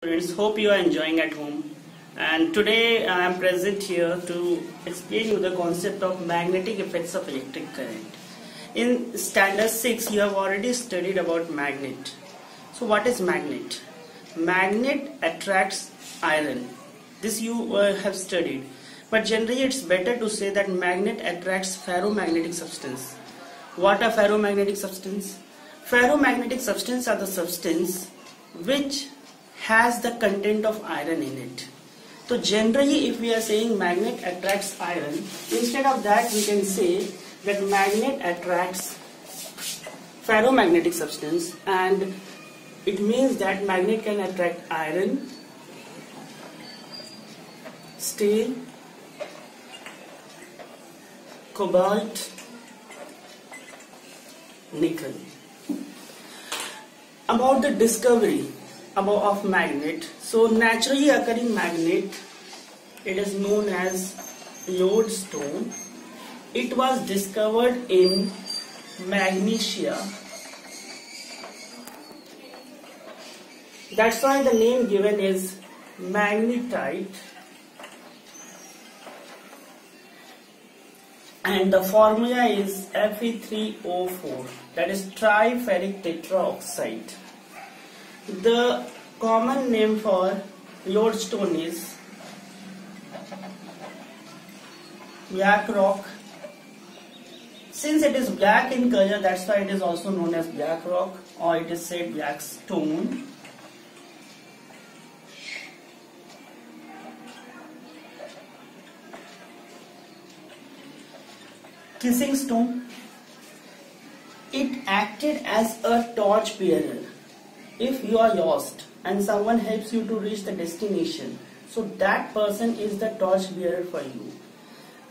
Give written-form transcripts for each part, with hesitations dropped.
Students, hope you are enjoying at home, and today I am present here to explain you the concept of magnetic effects of electric current. In standard 6 you have already studied about magnet. So what is magnet? Magnet attracts iron. This you have studied, but generally it's better to say that magnet attracts ferromagnetic substance. What are ferromagnetic substance? Ferromagnetic substance are the substance which has the content of iron in it. So generally if we are saying magnet attracts iron, instead of that we can say that magnet attracts ferromagnetic substance, and it means that magnet can attract iron, steel, cobalt, nickel. About the discovery of magnet, so naturally occurring magnet, it is known as lodestone. It was discovered in Magnesia. That's why the name given is magnetite, and the formula is Fe3O4, that is triferric tetraoxide. The common name for lodestone is black rock. Since it is black in color, that's why it is also known as black rock, or it is said black stone. Kissing stone. It acted as a torch bearer. If you are lost and someone helps you to reach the destination, so that person is the torch bearer for you.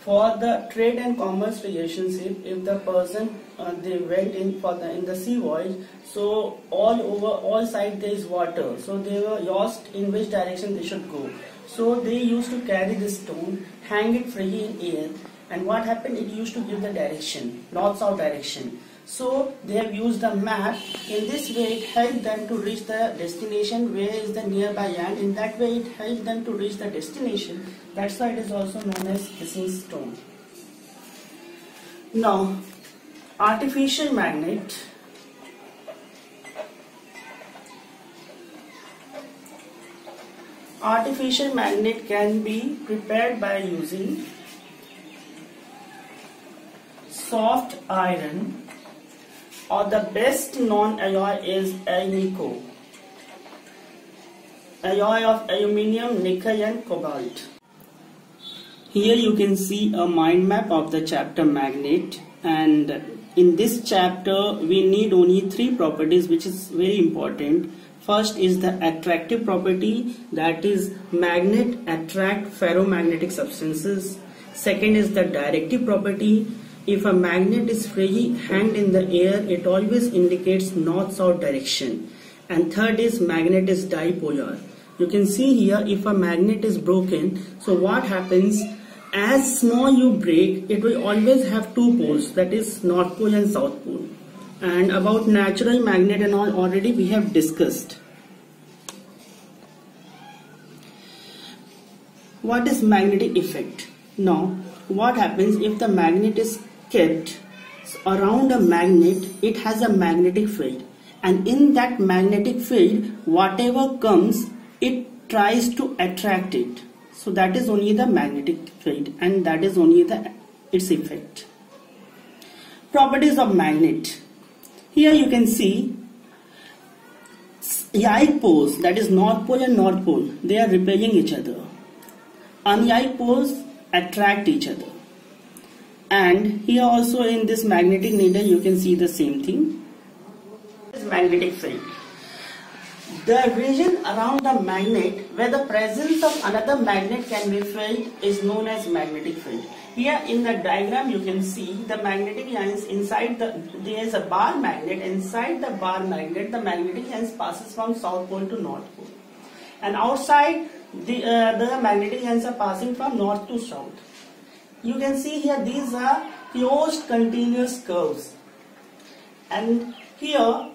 For the trade and commerce relationship, if the person they went in the sea voyage, so all side there is water, so they were lost in which direction they should go. So they used to carry this stone, hang it freely in air, and what happened? It used to give the direction, north-south direction. So they have used the map. In this way it helped them to reach the destination, where is the nearby land. In that way it helped them to reach the destination. That's why it is also known as kissing stone. Now, artificial magnet. Artificial magnet can be prepared by using soft iron, or the best known alloy is alnico, alloy of aluminium, nickel and cobalt. Here you can see a mind map of the chapter magnet, and in this chapter we need only three properties which is very important. First is the attractive property, that is magnet attract ferromagnetic substances. Second is the directive property. If a magnet is freely hanged in the air, it always indicates north-south direction. And third is magnet is dipolar. You can see here, if a magnet is broken, so what happens? As small you break, it will always have two poles, that is north pole and south pole. And about natural magnet and all already we have discussed. What is magnetic effect? Now, what happens if the magnet is kept around a magnet? It has a magnetic field, and in that magnetic field whatever comes, it tries to attract it. So that is only the magnetic field, and that is only its effect. Properties of magnet. Here you can see like poles, that is north pole and north pole, they are repelling each other. Unlike poles attract each other. And here also in this magnetic needle you can see the same thing. This magnetic field. The region around the magnet where the presence of another magnet can be felt is known as magnetic field. Here in the diagram you can see the magnetic lines inside there is a bar magnet. Inside the bar magnet, the magnetic lines passes from south pole to north pole, and outside the magnetic lines are passing from north to south. You can see here these are closed continuous curves, and here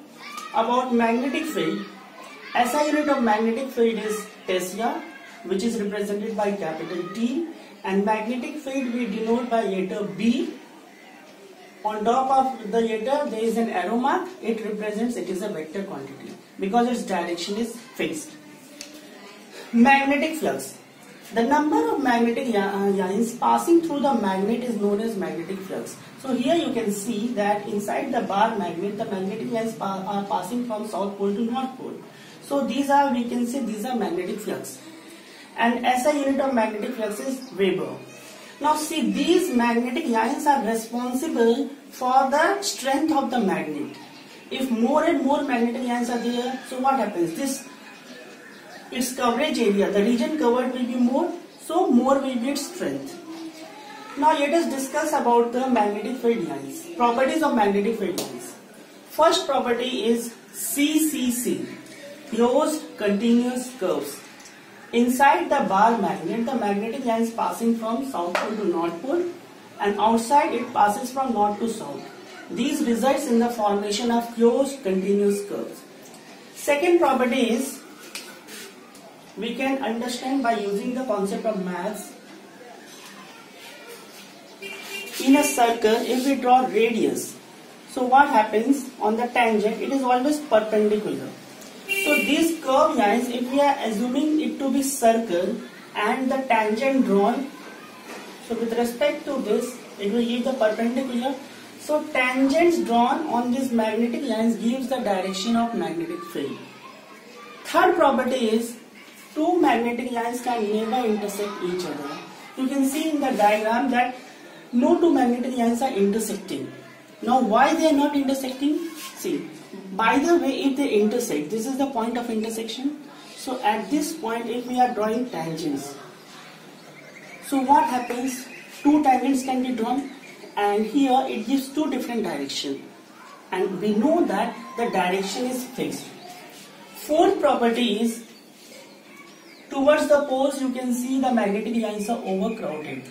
about magnetic field. SI unit of magnetic field is Tesla, which is represented by capital T, and magnetic field we denote by letter B. On top of the letter there is an arrow mark. It represents it is a vector quantity because its direction is fixed. Magnetic flux. The number of magnetic lines passing through the magnet is known as magnetic flux. So here you can see that inside the bar magnet, the magnetic lines are passing from south pole to north pole. So these are, we can say, these are magnetic flux. And SI unit of magnetic flux is Weber. Now see, these magnetic lines are responsible for the strength of the magnet. If more and more magnetic lines are there, so what happens? Its coverage area, the region covered will be more, so more will be its strength. Now let us discuss about the magnetic field lines. Properties of magnetic field lines. First property is CCC, closed continuous curves. Inside the bar magnet, the magnetic lines passing from south pole to north pole, and outside it passes from north to south. These results in the formation of closed continuous curves. Second property is, we can understand by using the concept of maths. In a circle, if we draw radius, so what happens on the tangent? It is always perpendicular. So these curved lines, if we are assuming it to be circle and the tangent drawn, so with respect to this, it will give the perpendicular. So tangents drawn on these magnetic lines gives the direction of magnetic field. Third property is, two magnetic lines can never intersect each other. You can see in the diagram that no two magnetic lines are intersecting. Now why they are not intersecting? See, by the way, if they intersect, this is the point of intersection. So at this point, if we are drawing tangents, so what happens? Two tangents can be drawn, and here it gives two different directions, and we know that the direction is fixed. Fourth property is, towards the poles you can see the magnetic lines are overcrowded.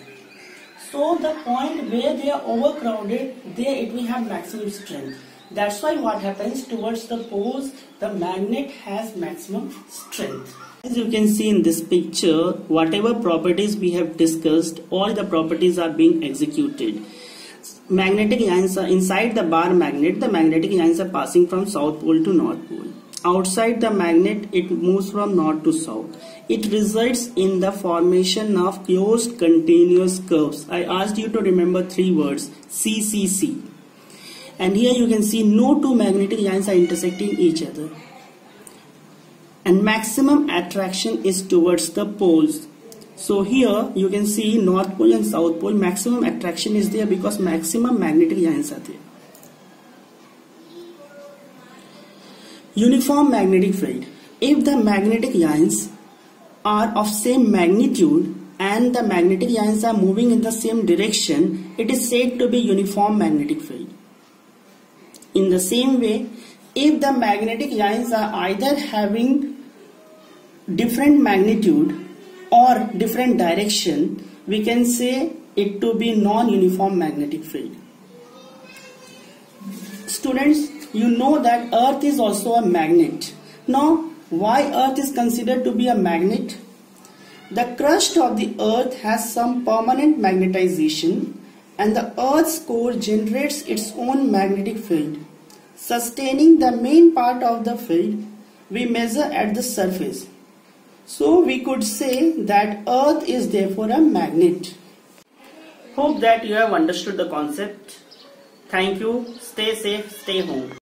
So the point where they are overcrowded, there it will have maximum strength. That's why what happens, towards the poles, the magnet has maximum strength. As you can see in this picture, whatever properties we have discussed, all the properties are being executed. Magnetic lines are inside the bar magnet, the magnetic lines are passing from south pole to north pole. Outside the magnet, it moves from north to south. It results in the formation of closed continuous curves. I asked you to remember three words, CCC. And here you can see no two magnetic lines are intersecting each other. And maximum attraction is towards the poles. So here you can see north pole and south pole, maximum attraction is there because maximum magnetic lines are there. Uniform magnetic field. If the magnetic lines are of same magnitude and the magnetic lines are moving in the same direction, it is said to be uniform magnetic field. In the same way, if the magnetic lines are either having different magnitude or different direction, we can say it to be non-uniform magnetic field. Students, you know that Earth is also a magnet. Now, why Earth is considered to be a magnet? The crust of the Earth has some permanent magnetization, and the Earth's core generates its own magnetic field. Sustaining the main part of the field, we measure at the surface. So we could say that Earth is therefore a magnet. Hope that you have understood the concept. Thank you. Stay safe, stay home.